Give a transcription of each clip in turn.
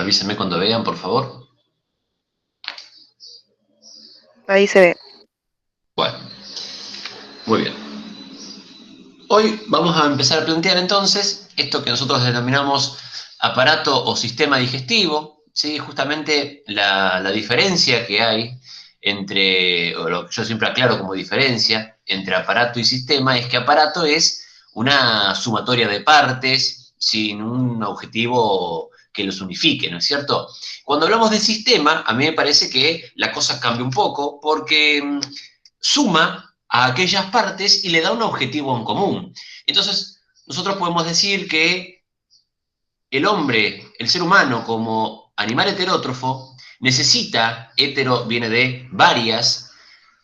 Avísenme cuando vean, por favor. Ahí se ve. Bueno, muy bien. Hoy vamos a empezar a plantear entonces esto que nosotros denominamos aparato o sistema digestivo, ¿sí? Justamente la diferencia que hay entre, o lo que yo siempre aclaro como diferencia entre aparato y sistema, es que aparato es una sumatoria de partes sin un objetivo que los unifique, ¿no es cierto? Cuando hablamos de sistema, a mí me parece que la cosa cambia un poco porque suma a aquellas partes y le da un objetivo en común. Entonces, nosotros podemos decir que el hombre, el ser humano, como animal heterótrofo, necesita, hetero viene de varias,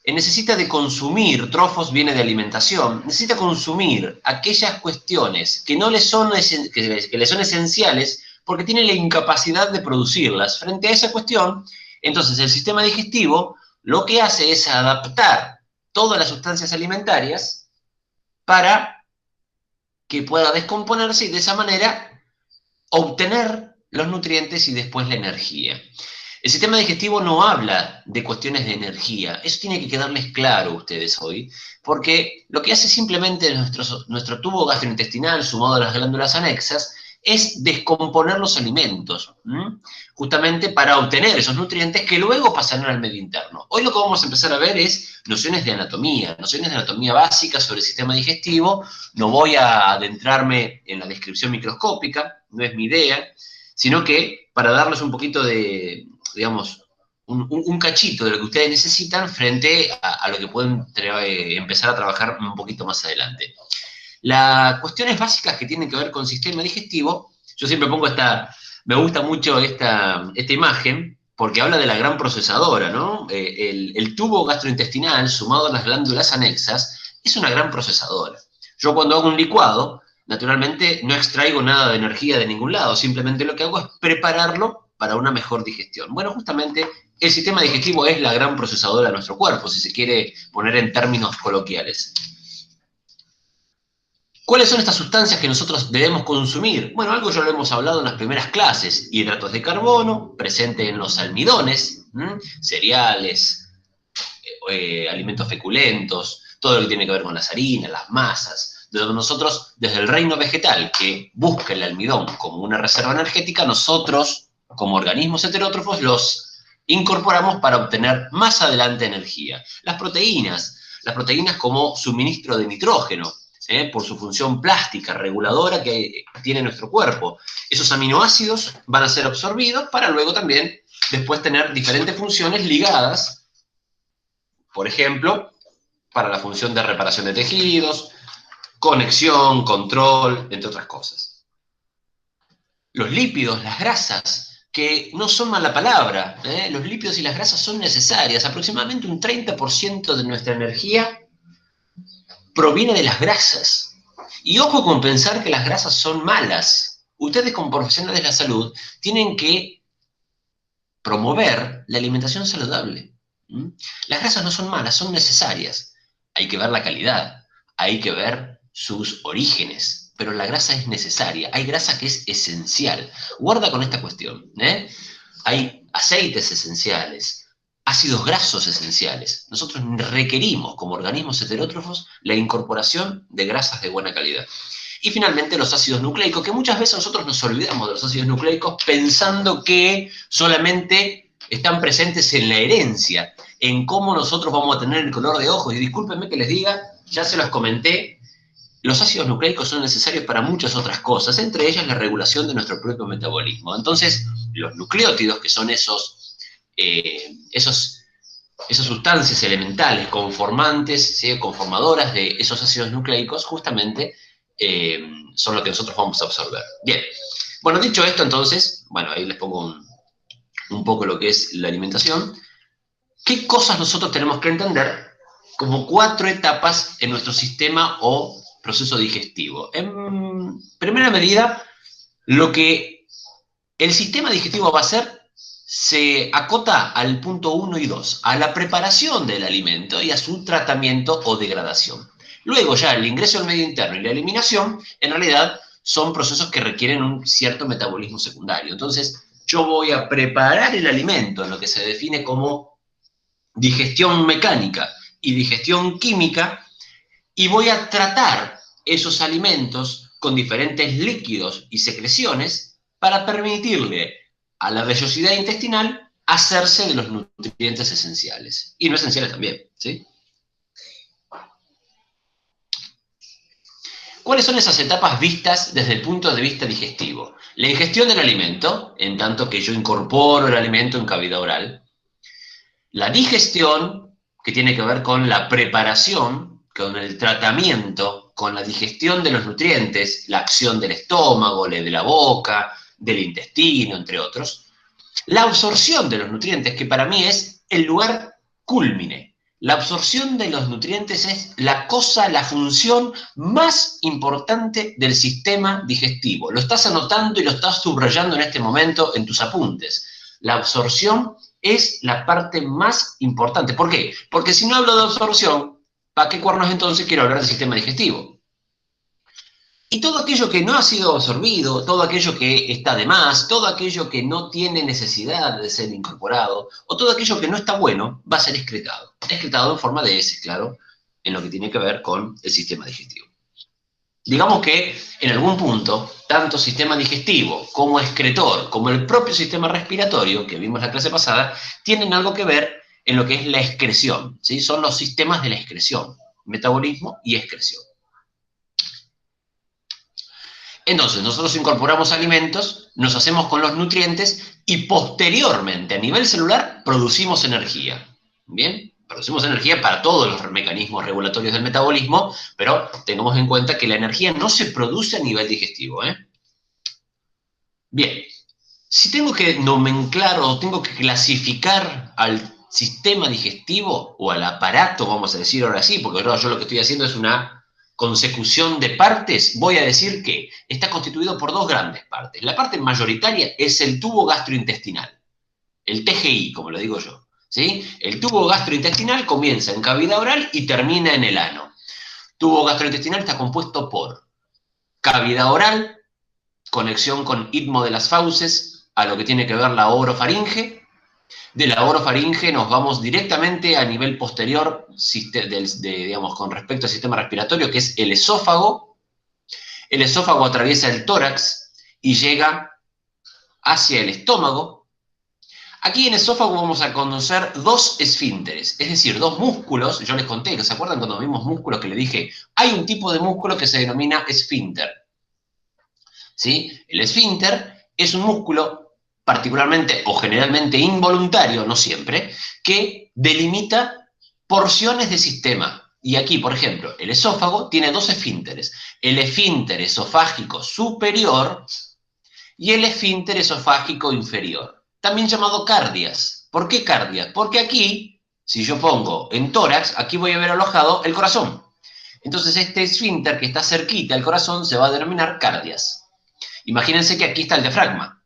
necesita de consumir, trofos viene de alimentación, necesita consumir aquellas cuestiones que no le son, que le son esenciales porque tiene la incapacidad de producirlas. Frente a esa cuestión, entonces el sistema digestivo lo que hace es adaptar todas las sustancias alimentarias para que pueda descomponerse y de esa manera obtener los nutrientes y después la energía. El sistema digestivo no habla de cuestiones de energía, eso tiene que quedarles claro a ustedes hoy, porque lo que hace simplemente nuestro tubo gastrointestinal sumado a las glándulas anexas es descomponer los alimentos, justamente para obtener esos nutrientes que luego pasarán al medio interno. Hoy lo que vamos a empezar a ver es nociones de anatomía básica sobre el sistema digestivo. No voy a adentrarme en la descripción microscópica, no es mi idea, sino que para darles un poquito de, digamos, un cachito de lo que ustedes necesitan frente a lo que pueden empezar a trabajar un poquito más adelante. Las cuestiones básicas que tienen que ver con sistema digestivo, yo siempre pongo me gusta mucho esta imagen, porque habla de la gran procesadora, ¿no? El tubo gastrointestinal sumado a las glándulas anexas es una gran procesadora. Yo cuando hago un licuado, naturalmente no extraigo nada de energía de ningún lado, simplemente lo que hago es prepararlo para una mejor digestión. Bueno, justamente el sistema digestivo es la gran procesadora de nuestro cuerpo, si se quiere poner en términos coloquiales. ¿Cuáles son estas sustancias que nosotros debemos consumir? Bueno, algo ya lo hemos hablado en las primeras clases. Hidratos de carbono, presente en los almidones, cereales, alimentos feculentos, todo lo que tiene que ver con las harinas, las masas. Donde nosotros, desde el reino vegetal, que busca el almidón como una reserva energética, nosotros, como organismos heterótrofos, los incorporamos para obtener más adelante energía. Las proteínas como suministro de nitrógeno, por su función plástica, reguladora que tiene nuestro cuerpo. Esos aminoácidos van a ser absorbidos para luego también después tener diferentes funciones ligadas, por ejemplo, para la función de reparación de tejidos, conexión, control, entre otras cosas. Los lípidos, las grasas, que no son mala palabra, los lípidos y las grasas son necesarias. Aproximadamente un 30% de nuestra energía proviene de las grasas. Y ojo con pensar que las grasas son malas. Ustedes como profesionales de la salud tienen que promover la alimentación saludable. Las grasas no son malas, son necesarias. Hay que ver la calidad, hay que ver sus orígenes, pero la grasa es necesaria. Hay grasa que es esencial. Guarda con esta cuestión. Hay aceites esenciales, ácidos grasos esenciales. Nosotros requerimos, como organismos heterótrofos, la incorporación de grasas de buena calidad. Y finalmente los ácidos nucleicos, que muchas veces nosotros nos olvidamos de los ácidos nucleicos pensando que solamente están presentes en la herencia, en cómo nosotros vamos a tener el color de ojos. Y discúlpenme que les diga, ya se los comenté, los ácidos nucleicos son necesarios para muchas otras cosas, entre ellas la regulación de nuestro propio metabolismo. Entonces, los nucleótidos, que son esas sustancias elementales conformantes, ¿sí?, conformadoras de esos ácidos nucleicos, justamente son lo que nosotros vamos a absorber. Bien, bueno, dicho esto, entonces, bueno, ahí les pongo un poco lo que es la alimentación. ¿Qué cosas nosotros tenemos que entender como 4 etapas en nuestro sistema o proceso digestivo? En primera medida, lo que el sistema digestivo va a hacer se acota al punto 1 y 2, a la preparación del alimento y a su tratamiento o degradación. Luego ya el ingreso al medio interno y la eliminación, en realidad, son procesos que requieren un cierto metabolismo secundario. Entonces, yo voy a preparar el alimento en lo que se define como digestión mecánica y digestión química, y voy a tratar esos alimentos con diferentes líquidos y secreciones para permitirle a la vellosidad intestinal hacerse de los nutrientes esenciales. Y no esenciales también, ¿sí? ¿Cuáles son esas etapas vistas desde el punto de vista digestivo? La ingestión del alimento, en tanto que yo incorporo el alimento en cavidad oral. La digestión, que tiene que ver con la preparación, con el tratamiento, con la digestión de los nutrientes, la acción del estómago, de la boca, del intestino, entre otros. La absorción de los nutrientes, que para mí es el lugar cúlmine. La absorción de los nutrientes es la cosa, la función más importante del sistema digestivo. Lo estás anotando y lo estás subrayando en este momento en tus apuntes. La absorción es la parte más importante. ¿Por qué? Porque si no hablo de absorción, ¿para qué cuernos entonces quiero hablar del sistema digestivo? Y todo aquello que no ha sido absorbido, todo aquello que está de más, todo aquello que no tiene necesidad de ser incorporado, o todo aquello que no está bueno, va a ser excretado. Excretado en forma de heces, claro, en lo que tiene que ver con el sistema digestivo. Digamos que en algún punto, tanto sistema digestivo como excretor, como el propio sistema respiratorio, que vimos la clase pasada, tienen algo que ver en lo que es la excreción, ¿sí? Son los sistemas de la excreción, metabolismo y excreción. Entonces, nosotros incorporamos alimentos, nos hacemos con los nutrientes y posteriormente, a nivel celular, producimos energía. ¿Bien? Producimos energía para todos los mecanismos regulatorios del metabolismo, pero tengamos en cuenta que la energía no se produce a nivel digestivo, ¿eh? Bien, si tengo que nomenclar o tengo que clasificar al sistema digestivo o al aparato, vamos a decir ahora sí, porque yo lo que estoy haciendo es una consecución de partes, voy a decir que está constituido por dos grandes partes. La parte mayoritaria es el tubo gastrointestinal, el TGI, como lo digo yo, ¿sí? El tubo gastrointestinal comienza en cavidad oral y termina en el ano. Tubo gastrointestinal está compuesto por cavidad oral, conexión con istmo de las fauces, a lo que tiene que ver la orofaringe. De la orofaringe nos vamos directamente a nivel posterior, digamos, con respecto al sistema respiratorio, que es el esófago. El esófago atraviesa el tórax y llega hacia el estómago. Aquí en esófago vamos a conocer dos esfínteres, es decir, dos músculos. Yo les conté, ¿se acuerdan cuando vimos músculos que le dije? Hay un tipo de músculo que se denomina esfínter. ¿Sí? El esfínter es un músculo particularmente o generalmente involuntario, no siempre, que delimita porciones de sistema. Y aquí, por ejemplo, el esófago tiene dos esfínteres. El esfínter esofágico superior y el esfínter esofágico inferior, también llamado cardias. ¿Por qué cardias? Porque aquí, si yo pongo en tórax, aquí voy a ver alojado el corazón. Entonces este esfínter que está cerquita al corazón se va a denominar cardias. Imagínense que aquí está el diafragma,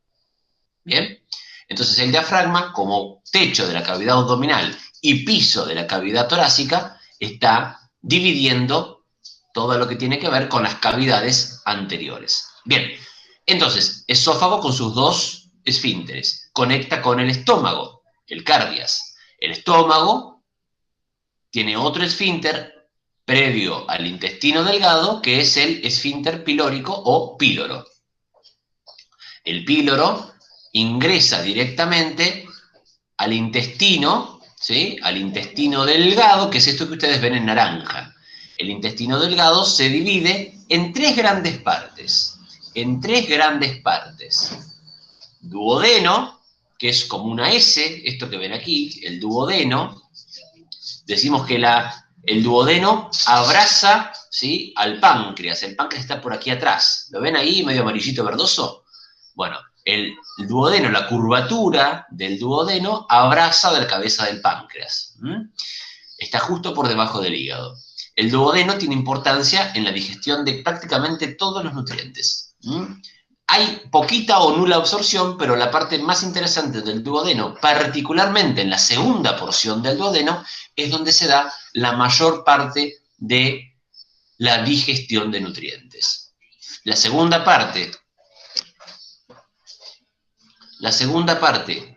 ¿bien? Entonces el diafragma, como techo de la cavidad abdominal y piso de la cavidad torácica, está dividiendo todo lo que tiene que ver con las cavidades anteriores. Bien, entonces, esófago con sus dos esfínteres, conecta con el estómago, el cardias. El estómago tiene otro esfínter previo al intestino delgado, que es el esfínter pilórico o píloro. El píloro ingresa directamente al intestino, ¿sí? Al intestino delgado, que es esto que ustedes ven en naranja. El intestino delgado se divide en tres grandes partes. En tres grandes partes. Duodeno, que es como una S, esto que ven aquí, el duodeno. Decimos que el duodeno abraza, ¿sí?, al páncreas. El páncreas está por aquí atrás. ¿Lo ven ahí, medio amarillito verdoso? Bueno, el duodeno, la curvatura del duodeno abraza de la cabeza del páncreas. Está justo por debajo del hígado. El duodeno tiene importancia en la digestión de prácticamente todos los nutrientes. Hay poquita o nula absorción, pero la parte más interesante del duodeno, particularmente en la segunda porción del duodeno, es donde se da la mayor parte de la digestión de nutrientes. La segunda parte la segunda parte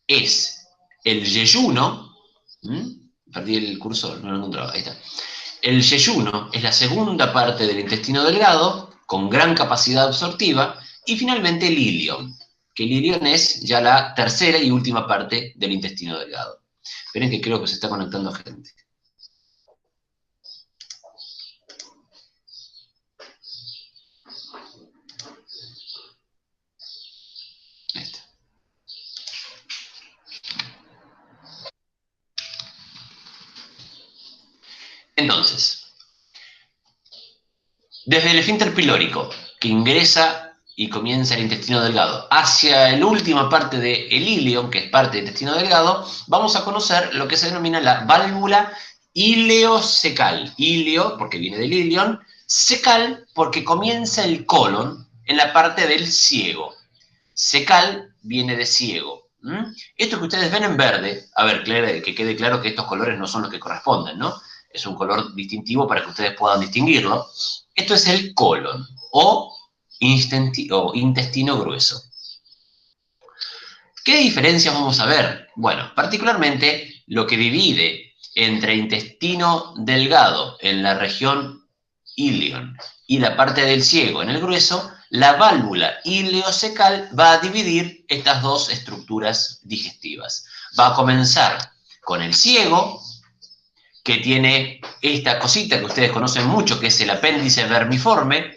es el yeyuno. Perdí el cursor, no lo encontraba, ahí está. El yeyuno es la segunda parte del intestino delgado, con gran capacidad absortiva, y finalmente el ilion, que el ilion es ya la tercera y última parte del intestino delgado. Esperen que creo que se está conectando gente. Ahí está. Entonces, desde el esfínter pilórico, que ingresa y comienza el intestino delgado, hacia la última parte del ilion, que es parte del intestino delgado, vamos a conocer lo que se denomina la válvula ileocecal. Ileo, porque viene del ilion, cecal, porque comienza el colon en la parte del ciego. Cecal viene de ciego. Esto que ustedes ven en verde, a ver, que quede claro que estos colores no son los que corresponden, ¿no? Es un color distintivo para que ustedes puedan distinguirlo. Esto es el colon o intestino grueso. ¿Qué diferencias vamos a ver? Bueno, particularmente lo que divide entre intestino delgado en la región ilion y la parte del ciego en el grueso, la válvula ileocecal va a dividir estas dos estructuras digestivas. Va a comenzar con el ciego, que tiene esta cosita que ustedes conocen mucho, que es el apéndice vermiforme.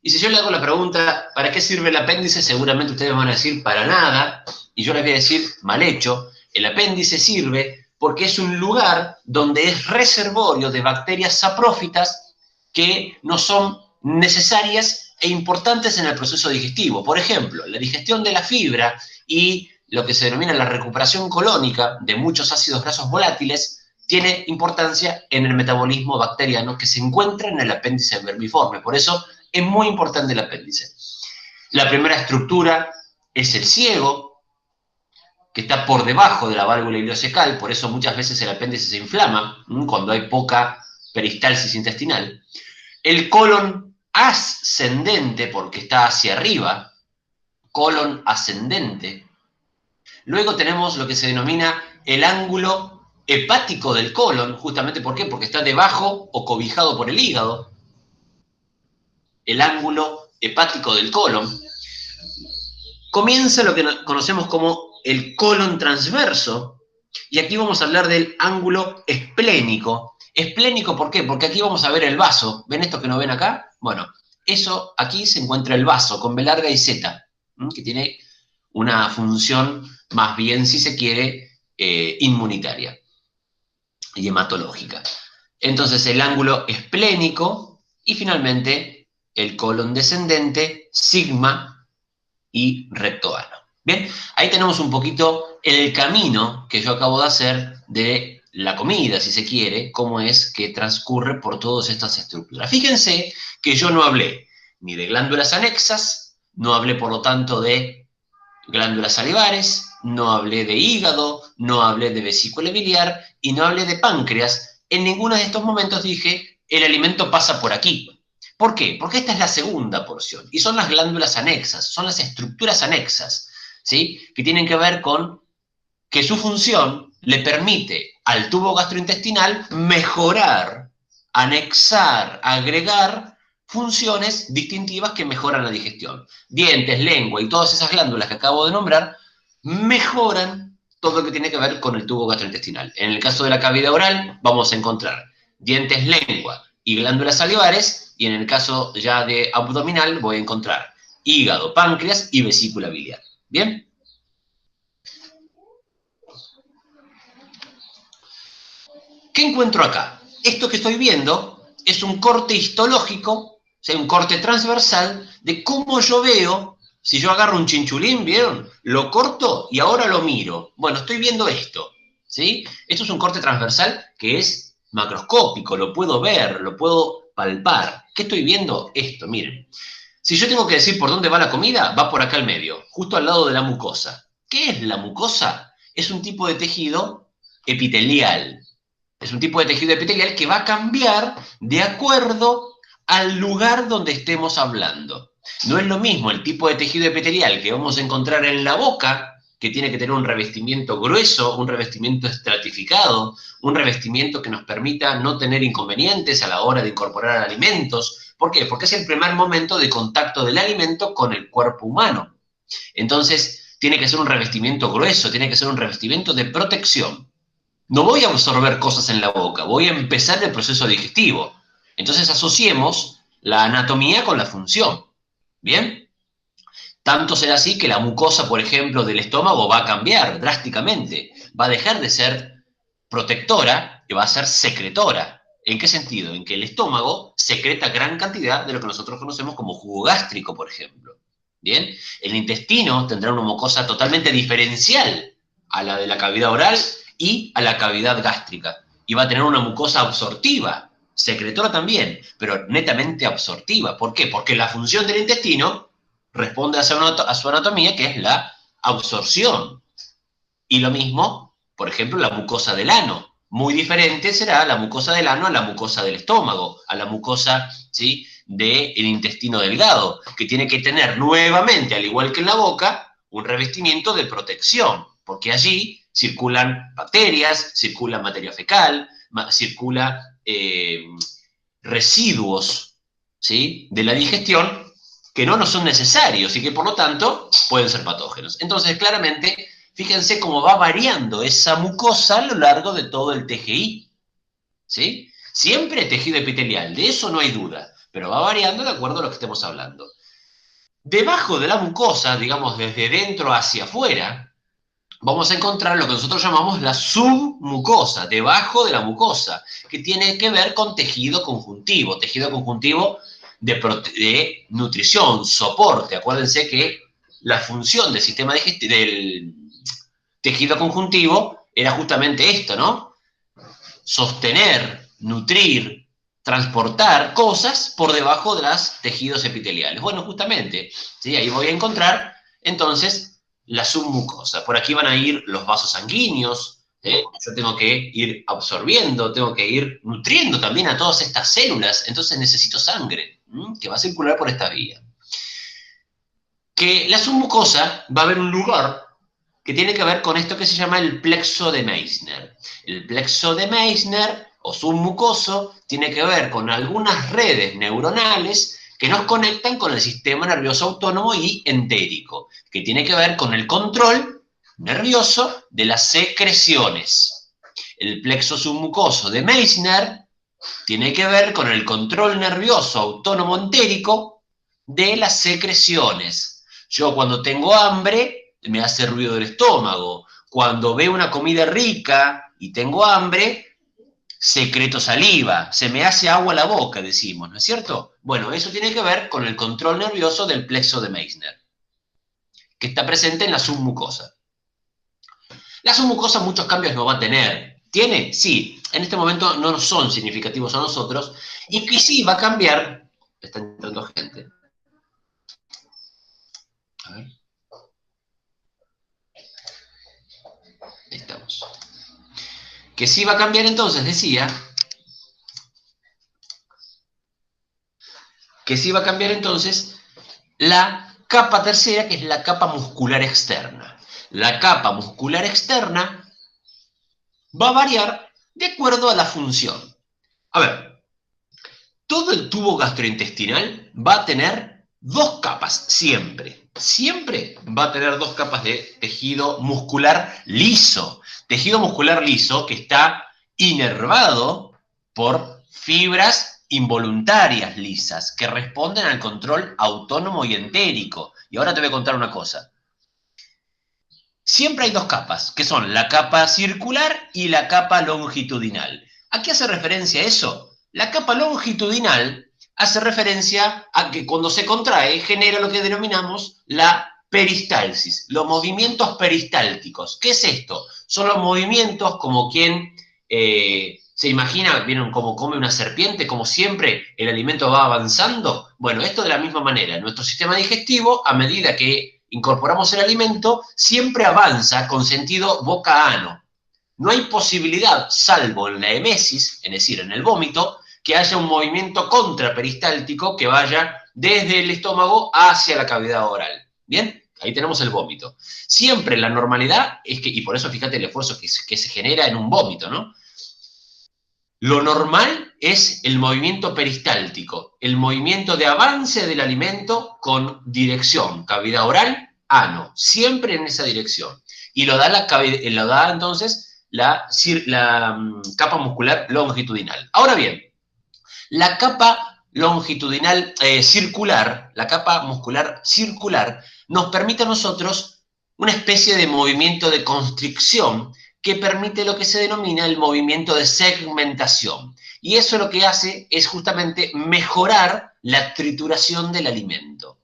Y si yo le hago la pregunta, ¿para qué sirve el apéndice? Seguramente ustedes van a decir, para nada. Y yo les voy a decir, mal hecho. El apéndice sirve porque es un lugar donde es reservorio de bacterias saprófitas que no son necesarias e importantes en el proceso digestivo. Por ejemplo, la digestión de la fibra y lo que se denomina la recuperación colónica de muchos ácidos grasos volátiles tiene importancia en el metabolismo bacteriano que se encuentra en el apéndice vermiforme. Por eso es muy importante el apéndice. La primera estructura es el ciego, que está por debajo de la válvula ileocecal, por eso muchas veces el apéndice se inflama cuando hay poca peristalsis intestinal. El colon ascendente, porque está hacia arriba, colon ascendente. Luego tenemos lo que se denomina el ángulo hepático del colon, justamente ¿por qué? Porque está debajo o cobijado por el hígado. El ángulo hepático del colon. Comienza lo que conocemos como el colon transverso, y aquí vamos a hablar del ángulo esplénico. ¿Esplénico por qué? Porque aquí vamos a ver el vaso. ¿Ven esto que no ven acá? Bueno, eso, aquí se encuentra el vaso con B larga y Z, que tiene una función más bien, si se quiere, inmunitaria y hematológica. Entonces, el ángulo esplénico y finalmente el colon descendente, sigma y recto ano. Bien, ahí tenemos un poquito el camino que yo acabo de hacer de la comida, si se quiere, cómo es que transcurre por todas estas estructuras. Fíjense que yo no hablé ni de glándulas anexas, no hablé por lo tanto de glándulas salivares, no hablé de hígado, no hablé de vesícula biliar y no hablé de páncreas. En ninguno de estos momentos dije, el alimento pasa por aquí. ¿Por qué? Porque esta es la segunda porción y son las glándulas anexas, son las estructuras anexas, ¿sí? Que tienen que ver con que su función le permite al tubo gastrointestinal mejorar, anexar, agregar funciones distintivas que mejoran la digestión. Dientes, lengua y todas esas glándulas que acabo de nombrar mejoran todo lo que tiene que ver con el tubo gastrointestinal. En el caso de la cavidad oral vamos a encontrar dientes, lengua y glándulas salivares, y en el caso ya de abdominal voy a encontrar hígado, páncreas y vesícula biliar. ¿Bien? ¿Qué encuentro acá? Esto que estoy viendo es un corte histológico, o sea, un corte transversal de cómo yo veo, si yo agarro un chinchulín, ¿vieron? Lo corto y ahora lo miro. Bueno, estoy viendo esto, ¿sí? Esto es un corte transversal que es macroscópico, lo puedo ver, lo puedo palpar. ¿Qué estoy viendo? Esto, miren. Si yo tengo que decir por dónde va la comida, va por acá al medio, justo al lado de la mucosa. ¿Qué es la mucosa? Es un tipo de tejido epitelial. Es un tipo de tejido epitelial que va a cambiar de acuerdo al lugar donde estemos hablando. No es lo mismo el tipo de tejido epitelial que vamos a encontrar en la boca, que tiene que tener un revestimiento grueso, un revestimiento estratificado, un revestimiento que nos permita no tener inconvenientes a la hora de incorporar alimentos. ¿Por qué? Porque es el primer momento de contacto del alimento con el cuerpo humano. Entonces, tiene que ser un revestimiento grueso, tiene que ser un revestimiento de protección. No voy a absorber cosas en la boca, voy a empezar el proceso digestivo. Entonces, asociemos la anatomía con la función. ¿Bien? Tanto será así que la mucosa, por ejemplo, del estómago va a cambiar drásticamente. Va a dejar de ser protectora y va a ser secretora. ¿En qué sentido? En que el estómago secreta gran cantidad de lo que nosotros conocemos como jugo gástrico, por ejemplo. ¿Bien? El intestino tendrá una mucosa totalmente diferencial a la de la cavidad oral y a la cavidad gástrica. Y va a tener una mucosa absortiva, secretora también, pero netamente absortiva. ¿Por qué? Porque la función del intestino responde a su anatomía, que es la absorción. Y lo mismo, por ejemplo, la mucosa del ano. Muy diferente será la mucosa del ano a la mucosa del estómago, a la mucosa, ¿sí?, del intestino delgado, que tiene que tener nuevamente, al igual que en la boca, un revestimiento de protección, porque allí circulan bacterias, circula materia fecal, circula residuos, ¿sí?, de la digestión que no nos son necesarios y que por lo tanto pueden ser patógenos. Entonces, claramente, fíjense cómo va variando esa mucosa a lo largo de todo el TGI, ¿sí? Siempre tejido epitelial, de eso no hay duda, pero va variando de acuerdo a lo que estemos hablando. Debajo de la mucosa, digamos desde dentro hacia afuera, vamos a encontrar lo que nosotros llamamos la submucosa, debajo de la mucosa, que tiene que ver con tejido conjuntivo de nutrición, soporte. Acuérdense que la función del sistema digestivo, del tejido conjuntivo, era justamente esto, ¿no? Sostener, nutrir, transportar cosas por debajo de los tejidos epiteliales. Bueno, justamente, ¿sí?, ahí voy a encontrar, entonces, la submucosa. Por aquí van a ir los vasos sanguíneos. Yo tengo que ir absorbiendo, tengo que ir nutriendo también a todas estas células, entonces necesito sangre, que va a circular por esta vía. Que la submucosa va a haber un lugar que tiene que ver con esto que se llama el plexo de Meissner. El plexo de Meissner, o submucoso, tiene que ver con algunas redes neuronales que nos conectan con el sistema nervioso autónomo y entérico, que tiene que ver con el control nervioso de las secreciones. El plexo submucoso de Meissner tiene que ver con el control nervioso autónomo entérico de las secreciones. Yo cuando tengo hambre, me hace ruido el estómago. Cuando veo una comida rica y tengo hambre, secreto saliva, se me hace agua la boca, decimos, ¿no es cierto? Bueno, eso tiene que ver con el control nervioso del plexo de Meissner, que está presente en la submucosa. La submucosa muchos cambios no va a tener. ¿Tiene? Sí. En este momento no son significativos a nosotros. Y que sí va a cambiar. Está entrando gente. A ver. Ahí estamos. Que sí va a cambiar entonces, decía. Que sí va a cambiar entonces la capa tercera, que es la capa muscular externa. La capa muscular externa va a variar de acuerdo a la función. A ver, todo el tubo gastrointestinal va a tener dos capas, siempre. Siempre va a tener dos capas de tejido muscular liso. Tejido muscular liso que está inervado por fibras involuntarias lisas que responden al control autónomo y entérico. Y ahora te voy a contar una cosa. Siempre hay dos capas, que son la capa circular y la capa longitudinal. ¿A qué hace referencia eso? La capa longitudinal hace referencia a que cuando se contrae genera lo que denominamos la peristalsis, los movimientos peristálticos. ¿Qué es esto? Son los movimientos como quien se imagina, ¿vieron cómo come una serpiente? Como siempre el alimento va avanzando. Bueno, esto de la misma manera. Nuestro sistema digestivo, a medida que incorporamos el alimento, siempre avanza con sentido boca-ano. No hay posibilidad, salvo en la emesis, es decir, en el vómito, que haya un movimiento contraperistáltico que vaya desde el estómago hacia la cavidad oral. ¿Bien? Ahí tenemos el vómito. Siempre la normalidad es que, y por eso fíjate el esfuerzo que se genera en un vómito, ¿no? Lo normal es el movimiento peristáltico, el movimiento de avance del alimento con dirección, cavidad oral, ano, siempre en esa dirección. Y lo da entonces la capa muscular longitudinal. Ahora bien, la capa longitudinal circular, la capa muscular circular, nos permite a nosotros una especie de movimiento de constricción que permite lo que se denomina el movimiento de segmentación. Y eso lo que hace es justamente mejorar la trituración del alimento.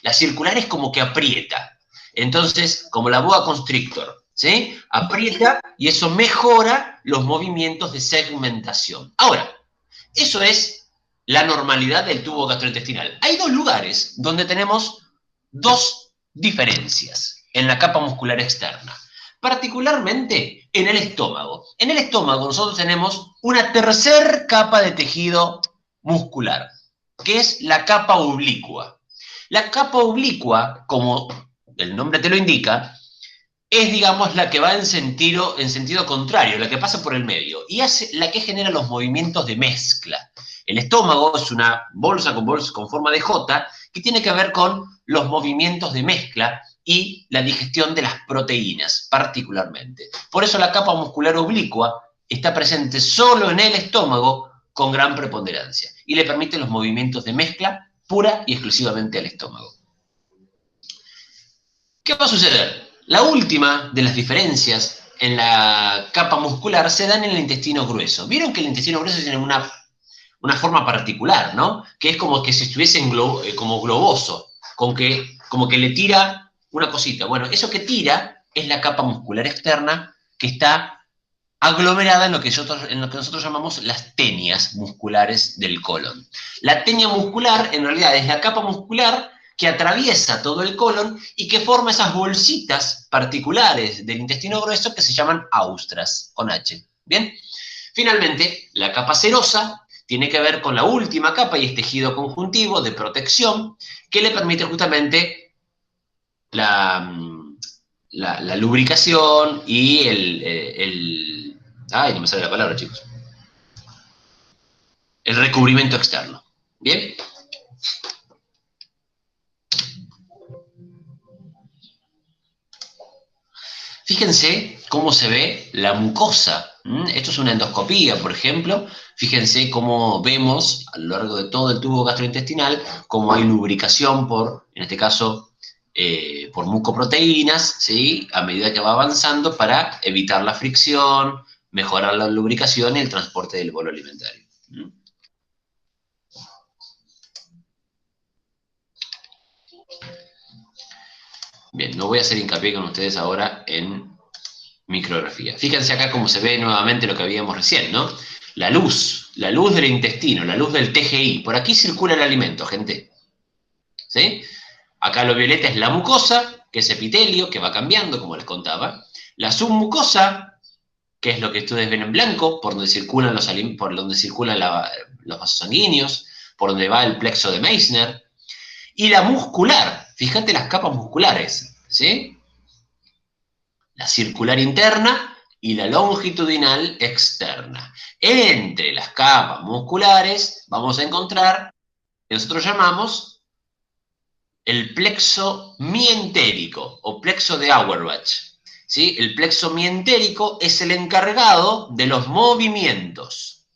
La circular es como que aprieta. Entonces, como la boa constrictor, ¿sí? Aprieta y eso mejora los movimientos de segmentación. Ahora, eso es la normalidad del tubo gastrointestinal. Hay dos lugares donde tenemos dos diferencias en la capa muscular externa, particularmente en el estómago. En el estómago nosotros tenemos una tercer capa de tejido muscular, que es la capa oblicua. La capa oblicua, como el nombre te lo indica, es, digamos, la que va en sentido contrario, la que pasa por el medio, y es la que genera los movimientos de mezcla. El estómago es una bolsa con forma de J que tiene que ver con los movimientos de mezcla y la digestión de las proteínas, particularmente. Por eso la capa muscular oblicua está presente solo en el estómago con gran preponderancia y le permite los movimientos de mezcla pura y exclusivamente al estómago. ¿Qué va a suceder? La última de las diferencias en la capa muscular se dan en el intestino grueso. Vieron que el intestino grueso tiene una forma particular, ¿no? Que es como que si estuviese como globoso, como que le tira una cosita. Bueno, eso que tira es la capa muscular externa que está aglomerada en lo que nosotros llamamos las tenias musculares del colon. La tenia muscular, en realidad, es la capa muscular que atraviesa todo el colon y que forma esas bolsitas particulares del intestino grueso que se llaman austras, con H. ¿Bien? Finalmente, la capa serosa tiene que ver con la última capa y es tejido conjuntivo de protección que le permite justamente la lubricación y ay, no me sale la palabra, chicos. El recubrimiento externo. ¿Bien? Fíjense cómo se ve la mucosa. Esto es una endoscopía, por ejemplo. Fíjense cómo vemos a lo largo de todo el tubo gastrointestinal cómo hay lubricación en este caso, por mucoproteínas, ¿sí? A medida que va avanzando para evitar la fricción, mejorar la lubricación y el transporte del bolo alimentario. Bien, no voy a hacer hincapié con ustedes ahora en micrografía. Fíjense acá cómo se ve nuevamente lo que habíamos recién, ¿no? La luz del intestino, la luz del TGI. Por aquí circula el alimento, gente. ¿Sí? Acá lo violeta es la mucosa, que es epitelio, que va cambiando, como les contaba. La submucosa, que es lo que ustedes ven en blanco, por donde circulan los vasos sanguíneos, por donde va el plexo de Meissner. Y la muscular, fíjate las capas musculares, ¿sí? La circular interna y la longitudinal externa. Entre las capas musculares vamos a encontrar lo que nosotros llamamos el plexo mientérico o plexo de Auerbach. ¿Sí? El plexo mientérico es el encargado de los movimientos.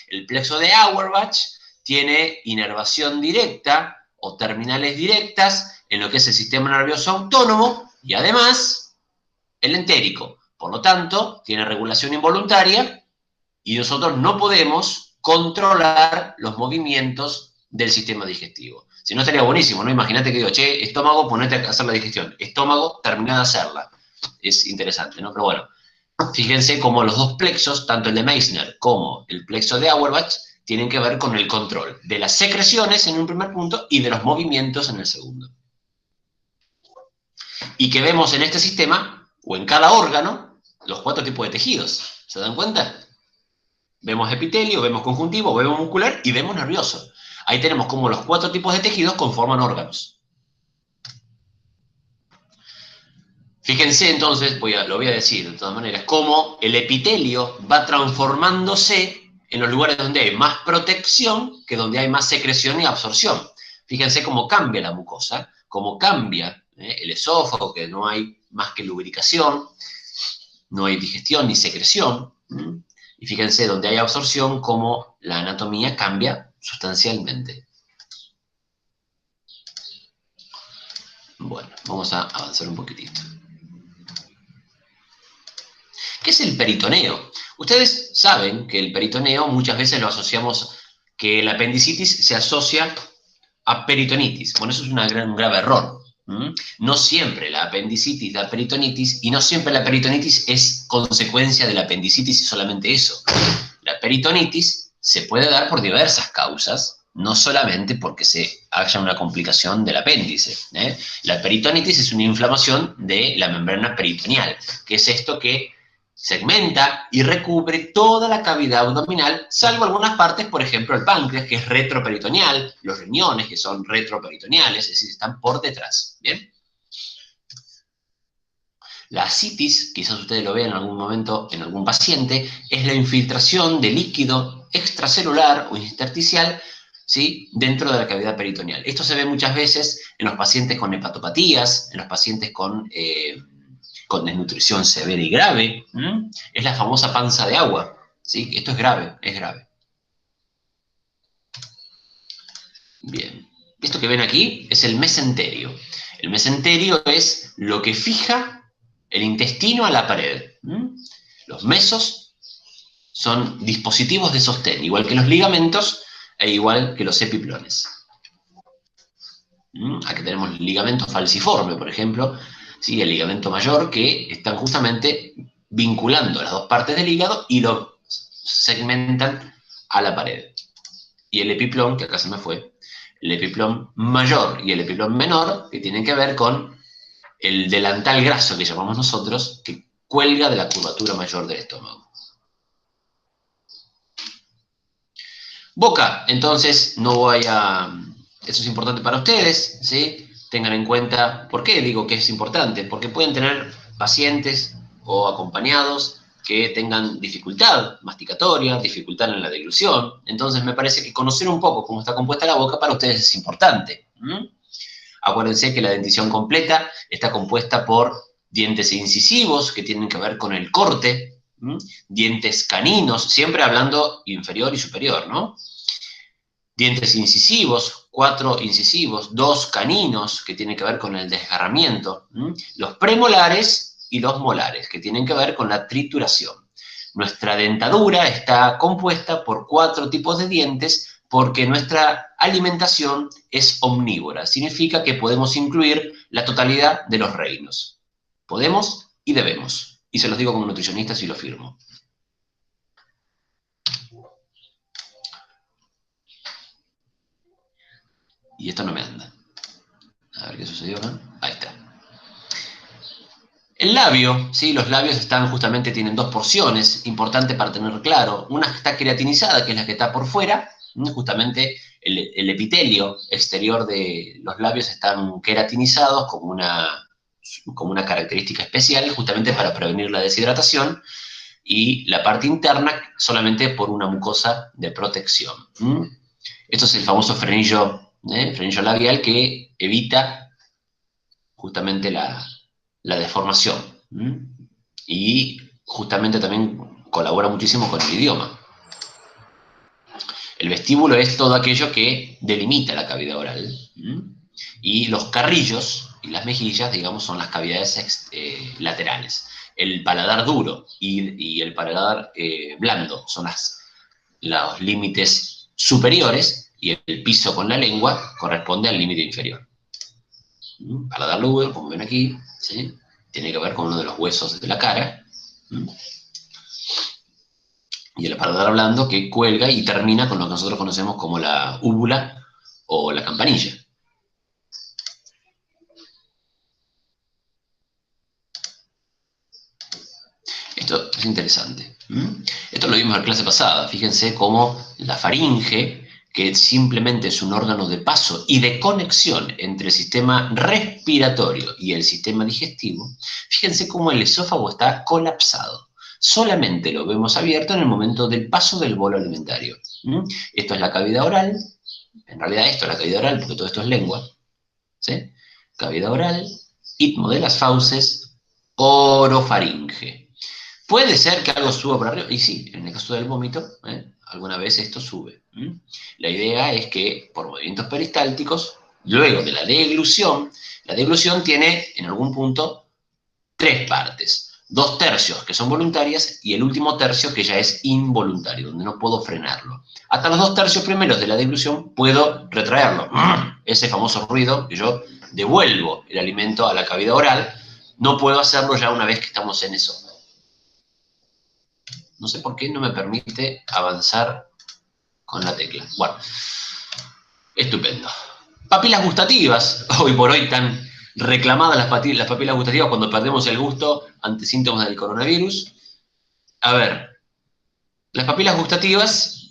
El plexo de Auerbach tiene inervación directa o terminales directas en lo que es el sistema nervioso autónomo y además el entérico. Por lo tanto, tiene regulación involuntaria y nosotros no podemos controlar los movimientos del sistema digestivo. Si no, estaría buenísimo, ¿no? Imagínate que digo, che, estómago, ponete a hacer la digestión. Estómago, termina de hacerla. Es interesante, ¿no? Pero bueno, fíjense cómo los dos plexos, tanto el de Meissner como el plexo de Auerbach, tienen que ver con el control de las secreciones en un primer punto y de los movimientos en el segundo. Y que vemos en este sistema, o en cada órgano, los 4 tipos de tejidos. ¿Se dan cuenta? Vemos epitelio, vemos conjuntivo, vemos muscular y vemos nervioso. Ahí tenemos como los 4 tipos de tejidos conforman órganos. Fíjense entonces, lo voy a decir de todas maneras, cómo el epitelio va transformándose en los lugares donde hay más protección que donde hay más secreción y absorción. Fíjense cómo cambia la mucosa, cómo cambia el esófago, que no hay más que lubricación, no hay digestión ni secreción. Y fíjense donde hay absorción, cómo la anatomía cambia sustancialmente. Bueno, vamos a avanzar un poquitito. ¿Qué es el peritoneo? Ustedes saben que el peritoneo muchas veces lo asociamos, que la apendicitis se asocia a peritonitis. Bueno, eso es un grave error. No siempre la apendicitis da peritonitis y no siempre la peritonitis es consecuencia de la apendicitis y solamente eso. La peritonitis se puede dar por diversas causas, no solamente porque se haya una complicación del apéndice. La peritonitis es una inflamación de la membrana peritoneal, que es esto que segmenta y recubre toda la cavidad abdominal, salvo algunas partes, por ejemplo el páncreas, que es retroperitoneal, los riñones, que son retroperitoneales, es decir, están por detrás. ¿Bien? La ascitis, quizás ustedes lo vean en algún momento en algún paciente, es la infiltración de líquido extracelular o intersticial, ¿sí?, dentro de la cavidad peritoneal. Esto se ve muchas veces en los pacientes con hepatopatías, en los pacientes con desnutrición severa y grave. Es la famosa panza de agua. ¿Sí? Esto es grave, es grave. Bien. Esto que ven aquí es el mesenterio. El mesenterio es lo que fija el intestino a la pared. Los mesos son dispositivos de sostén, igual que los ligamentos e igual que los epiplones. Aquí tenemos el ligamento falciforme, por ejemplo, ¿sí?, el ligamento mayor, que están justamente vinculando las dos partes del hígado y lo segmentan a la pared. Y el epiplón, que acá se me fue, el epiplón mayor y el epiplón menor, que tienen que ver con el delantal graso que llamamos nosotros, que cuelga de la curvatura mayor del estómago. Boca, entonces, no voy a... Eso es importante para ustedes, ¿sí? Tengan en cuenta, ¿por qué digo que es importante? Porque pueden tener pacientes o acompañados que tengan dificultad masticatoria, dificultad en la deglución. Entonces me parece que conocer un poco cómo está compuesta la boca para ustedes es importante. Acuérdense que la dentición completa está compuesta por dientes incisivos, que tienen que ver con el corte, dientes caninos, siempre hablando inferior y superior, ¿no? Dientes incisivos, 4 incisivos, 2 caninos, que tienen que ver con el desgarramiento, los premolares y los molares, que tienen que ver con la trituración. Nuestra dentadura está compuesta por 4 tipos de dientes porque nuestra alimentación es omnívora. Significa que podemos incluir la totalidad de los reinos. Podemos y debemos. Y se los digo como nutricionista si lo firmo. Y esto no me anda. A ver qué sucedió acá. Ahí está. El labio, ¿sí? Los labios justamente tienen 2 porciones, importante para tener claro. Una está queratinizada, que es la que está por fuera. Justamente el epitelio exterior de los labios están queratinizados como una característica especial, justamente para prevenir la deshidratación. Y la parte interna solamente por una mucosa de protección. Esto es el famoso frenillo labial, que evita justamente la deformación. Y justamente también colabora muchísimo con el idioma. El vestíbulo es todo aquello que delimita la cavidad oral. Y los carrillos y las mejillas, digamos, son las cavidades laterales. El paladar duro y el paladar blando son los límites superiores, y el piso con la lengua corresponde al límite inferior. Paladar duro, como ven aquí, ¿sí?, tiene que ver con uno de los huesos de la cara. Y el paladar blando, que cuelga y termina con lo que nosotros conocemos como la úvula o la campanilla. Esto es interesante. Esto lo vimos en la clase pasada. Fíjense cómo la faringe, que simplemente es un órgano de paso y de conexión entre el sistema respiratorio y el sistema digestivo, fíjense cómo el esófago está colapsado. Solamente lo vemos abierto en el momento del paso del bolo alimentario. Esto es la cavidad oral, en realidad esto es la cavidad oral porque todo esto es lengua, ¿sí? Cavidad oral, istmo de las fauces, orofaringe. Puede ser que algo suba por arriba, y sí, en el caso del vómito, alguna vez esto sube. La idea es que por movimientos peristálticos, luego de la deglución tiene en algún punto 3 partes. 2 tercios que son voluntarias y el último tercio que ya es involuntario, donde no puedo frenarlo. Hasta los 2 tercios primeros de la deglución puedo retraerlo. Ese famoso ruido que yo devuelvo el alimento a la cavidad oral, no puedo hacerlo ya una vez que estamos en eso. No sé por qué no me permite avanzar con la tecla. Bueno, estupendo. Papilas gustativas, hoy por hoy tan reclamadas las papilas gustativas cuando perdemos el gusto ante síntomas del coronavirus. A ver, las papilas gustativas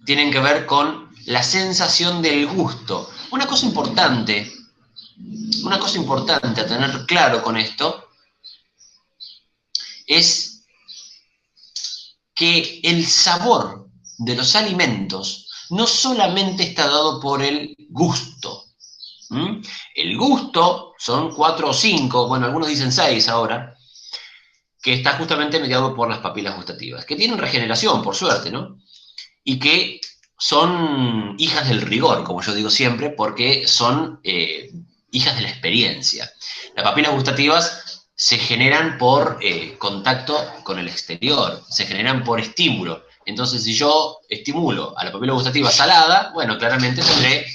tienen que ver con la sensación del gusto. Una cosa importante a tener claro con esto es que el sabor de los alimentos no solamente está dado por el gusto. El gusto son 4 o 5, bueno, algunos dicen 6 ahora, que está justamente mediado por las papilas gustativas, que tienen regeneración, por suerte, ¿no? Y que son hijas del rigor, como yo digo siempre, porque son hijas de la experiencia. Las papilas gustativas se generan por contacto con el exterior, se generan por estímulo. Entonces, si yo estimulo a la papila gustativa salada, bueno, claramente tendré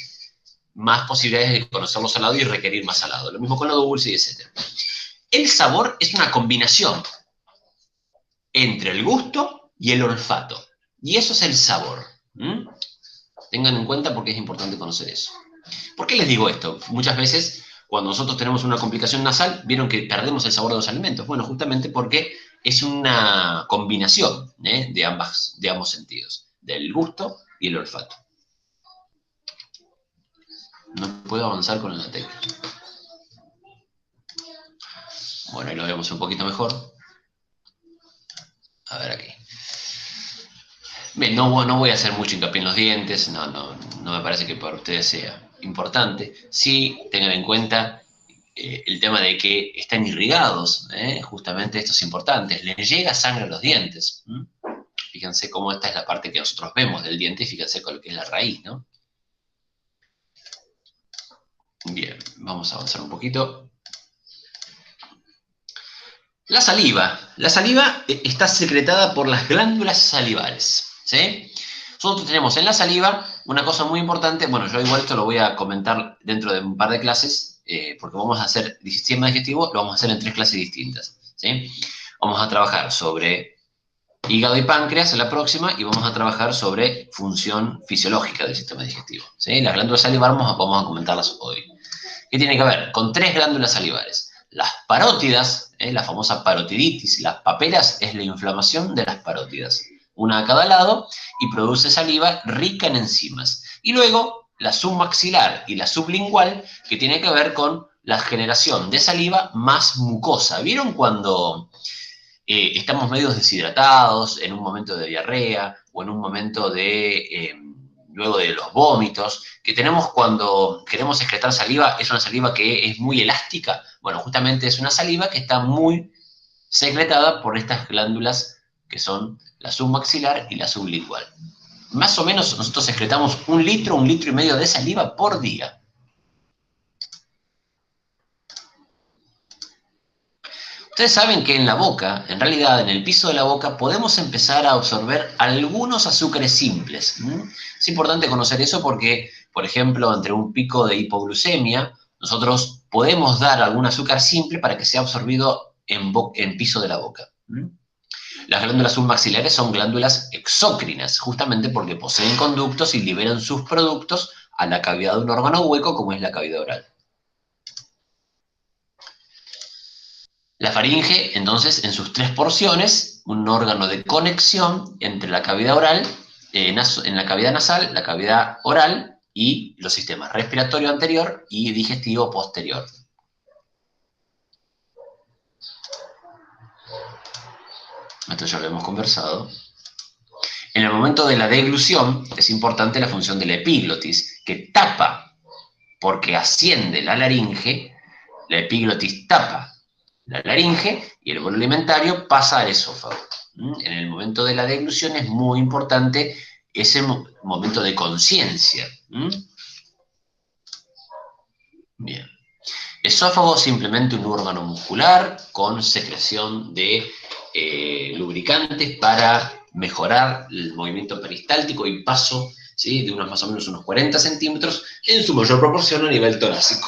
más posibilidades de conocer lo salado y requerir más salado. Lo mismo con lo dulce, etc. El sabor es una combinación entre el gusto y el olfato. Y eso es el sabor. Tengan en cuenta porque es importante conocer eso. ¿Por qué les digo esto? Muchas veces, cuando nosotros tenemos una complicación nasal, vieron que perdemos el sabor de los alimentos. Bueno, justamente porque es una combinación de ambos sentidos, del gusto y el olfato. No puedo avanzar con la tecla. Bueno, ahí lo vemos un poquito mejor. A ver aquí. Bien, no voy a hacer mucho hincapié en los dientes, no me parece que para ustedes sea importante. Sí, tengan en cuenta el tema de que están irrigados, justamente esto es importante, les llega sangre a los dientes. Fíjense cómo esta es la parte que nosotros vemos del diente y fíjense con lo que es la raíz, ¿no? Bien, vamos a avanzar un poquito. La saliva está secretada por las glándulas salivales, ¿sí? Nosotros tenemos en la saliva una cosa muy importante, bueno, yo igual esto lo voy a comentar dentro de un par de clases, porque vamos a hacer sistema digestivo, lo vamos a hacer en 3 clases distintas, ¿sí? Vamos a trabajar sobre hígado y páncreas en la próxima y vamos a trabajar sobre función fisiológica del sistema digestivo, ¿sí? Las glándulas salivares vamos a comentarlas hoy. ¿Qué tiene que ver? Con 3 glándulas salivares. Las parótidas, la famosa parotiditis, las papelas es la inflamación de las parótidas, una a cada lado, y produce saliva rica en enzimas. Y luego la submaxilar y la sublingual, que tiene que ver con la generación de saliva más mucosa. ¿Vieron cuando estamos medio deshidratados, en un momento de diarrea o en un momento de luego de los vómitos, que tenemos cuando queremos excretar saliva, es una saliva que es muy elástica? Bueno, justamente es una saliva que está muy secretada por estas glándulas que son la submaxilar y la sublingual. Más o menos nosotros excretamos 1 litro, 1,5 litros de saliva por día. Ustedes saben que en la boca, en realidad en el piso de la boca, podemos empezar a absorber algunos azúcares simples. Es importante conocer eso porque, por ejemplo, entre un pico de hipoglucemia, nosotros podemos dar algún azúcar simple para que sea absorbido en piso de la boca. Las glándulas submaxilares son glándulas exócrinas, justamente porque poseen conductos y liberan sus productos a la cavidad de un órgano hueco como es la cavidad oral. La faringe, entonces, en sus 3 porciones, un órgano de conexión entre la cavidad oral en la cavidad nasal, la cavidad oral y los sistemas respiratorio anterior y digestivo posterior. Esto ya lo hemos conversado. En el momento de la deglución es importante la función de la epiglotis, que tapa, porque asciende la laringe, la epiglotis tapa la laringe y el bolo alimentario pasa al esófago. En el momento de la deglución es muy importante ese momento de conciencia. Bien. Esófago simplemente un órgano muscular con secreción de lubricantes para mejorar el movimiento peristáltico y paso, ¿sí?, de unos más o menos unos 40 centímetros en su mayor proporción a nivel torácico.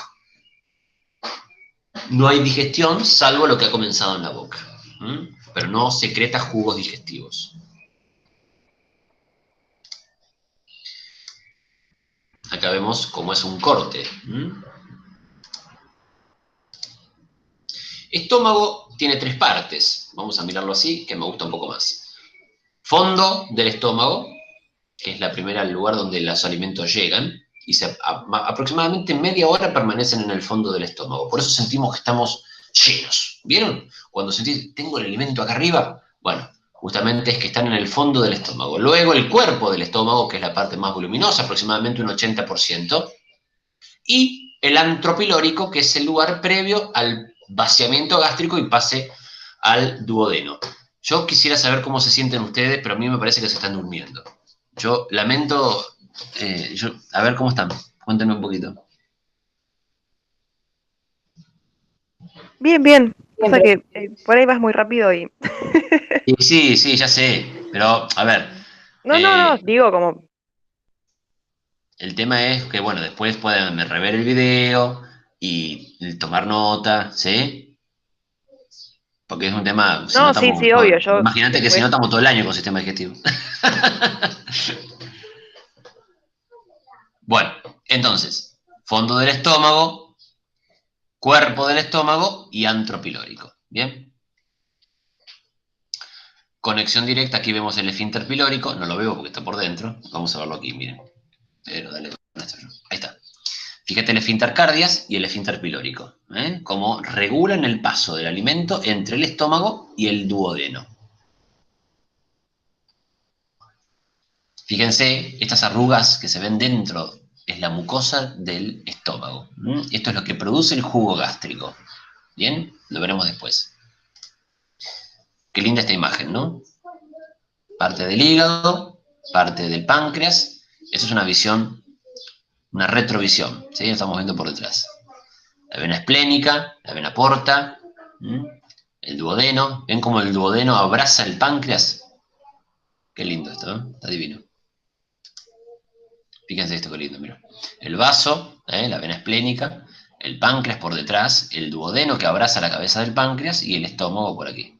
No hay digestión salvo lo que ha comenzado en la boca, pero no secreta jugos digestivos. Acá vemos cómo es un corte. Estómago tiene 3 partes. Vamos a mirarlo así, que me gusta un poco más. Fondo del estómago, que es la primera lugar donde los alimentos llegan, y aproximadamente media hora permanecen en el fondo del estómago. Por eso sentimos que estamos llenos. ¿Vieron? Cuando sentís, tengo el alimento acá arriba, bueno, justamente es que están en el fondo del estómago. Luego el cuerpo del estómago, que es la parte más voluminosa, aproximadamente un 80%, y el antropilórico, que es el lugar previo al vaciamiento gástrico y pase al duodeno. Yo quisiera saber cómo se sienten ustedes, pero a mí me parece que se están durmiendo. Yo lamento, a ver cómo están, cuéntenme un poquito. Bien, bien. Pasa que por ahí vas muy rápido y... Sí, sí, ya sé, pero a ver, No, digo como... el tema es que, bueno, después pueden rever el video y tomar nota, ¿sí? Porque es un tema, si no No, sí, estamos, sí, obvio, yo imagínate que si no después... estamos todo el año con sistema digestivo. Bueno, entonces, fondo del estómago, cuerpo del estómago y antropilórico. ¿Bien? Conexión directa, aquí vemos el esfínter pilórico, no lo veo porque está por dentro. Vamos a verlo aquí, miren. Pero dale, ahí está. Fíjate el esfínter cardias y el esfínter pilórico. Cómo regulan el paso del alimento entre el estómago y el duodeno. Fíjense, estas arrugas que se ven dentro es la mucosa del estómago. Esto es lo que produce el jugo gástrico. ¿Bien? Lo veremos después. Qué linda esta imagen, ¿no? Parte del hígado, parte del páncreas. Eso es una visión, una retrovisión, ¿sí? Lo estamos viendo por detrás. La vena esplénica, la vena porta, el duodeno. ¿Ven cómo el duodeno abraza el páncreas? Qué lindo esto, ¿no? Está divino. Fíjense esto, qué lindo, mira. El vaso, la vena esplénica, el páncreas por detrás, el duodeno que abraza la cabeza del páncreas y el estómago por aquí.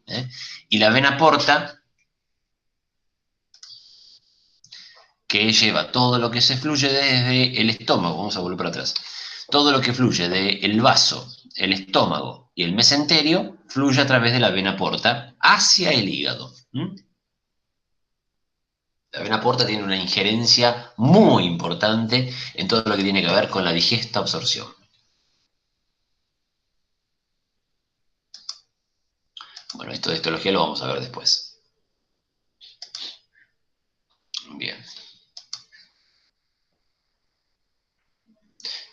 Y la vena porta, que lleva todo lo que se fluye desde el estómago, vamos a volver para atrás, todo lo que fluye del vaso, el estómago y el mesenterio, fluye a través de la vena porta hacia el hígado. La vena porta tiene una injerencia muy importante en todo lo que tiene que ver con la digesta absorción. Bueno, esto de histología lo vamos a ver después. Bien.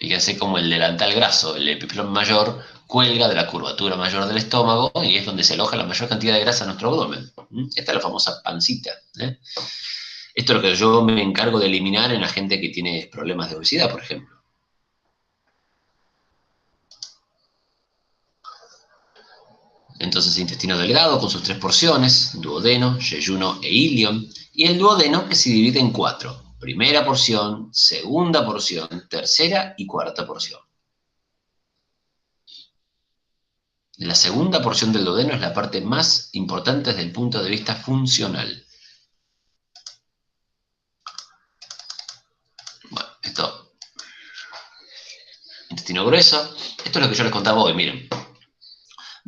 Fíjense cómo el delantal graso, el epiplón mayor, cuelga de la curvatura mayor del estómago y es donde se aloja la mayor cantidad de grasa en nuestro abdomen. Esta es la famosa pancita. Esto es lo que yo me encargo de eliminar en la gente que tiene problemas de obesidad, por ejemplo. Entonces, intestino delgado con sus 3 porciones, duodeno, yeyuno e ilion, y el duodeno que se divide en 4. Primera porción, segunda porción, tercera y cuarta porción. La segunda porción del duodeno es la parte más importante desde el punto de vista funcional. Bueno, esto, intestino grueso, esto es lo que yo les contaba hoy, miren.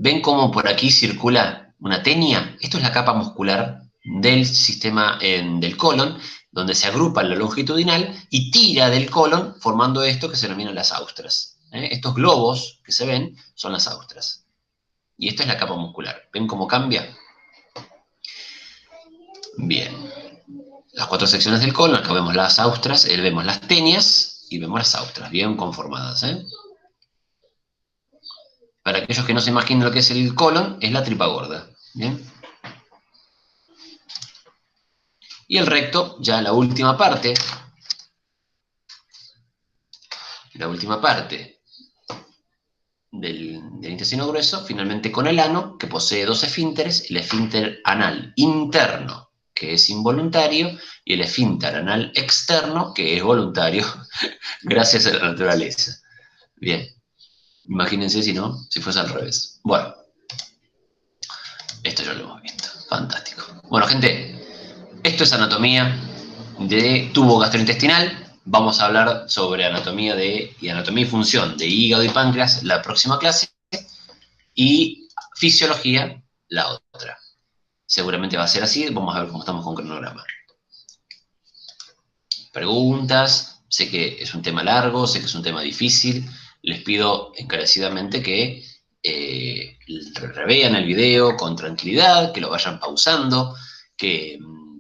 ¿Ven cómo por aquí circula una tenia? Esto es la capa muscular del sistema del colon, donde se agrupa en la longitudinal y tira del colon formando esto que se denominan las austras. Estos globos que se ven son las austras. Y esto es la capa muscular. ¿Ven cómo cambia? Bien. Las 4 secciones del colon, acá vemos las austras, vemos las tenias y vemos las austras, bien conformadas. Para aquellos que no se imaginen lo que es el colon, es la tripa gorda. ¿Bien? Y el recto, ya la última parte del intestino grueso, finalmente con el ano, que posee 2 esfínteres, el esfínter anal interno, que es involuntario, y el esfínter anal externo, que es voluntario, gracias a la naturaleza. Bien, imagínense si no, si fuese al revés. Bueno, esto ya lo hemos visto, fantástico. Bueno, gente, esto es anatomía de tubo gastrointestinal. Vamos a hablar sobre anatomía y función de hígado y páncreas la próxima clase y fisiología la otra. Seguramente va a ser así, vamos a ver cómo estamos con cronograma. Preguntas, sé que es un tema largo, sé que es un tema difícil, les pido encarecidamente que revean el video con tranquilidad, que lo vayan pausando, que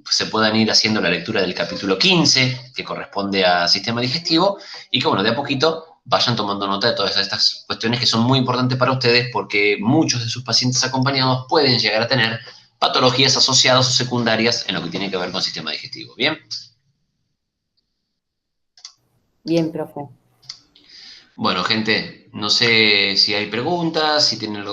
se puedan ir haciendo la lectura del capítulo 15, que corresponde a sistema digestivo, y que, bueno, de a poquito vayan tomando nota de todas estas cuestiones que son muy importantes para ustedes porque muchos de sus pacientes acompañados pueden llegar a tener patologías asociadas o secundarias en lo que tiene que ver con sistema digestivo. ¿Bien? Bien, profe. Bueno, gente, no sé si hay preguntas, si tienen algo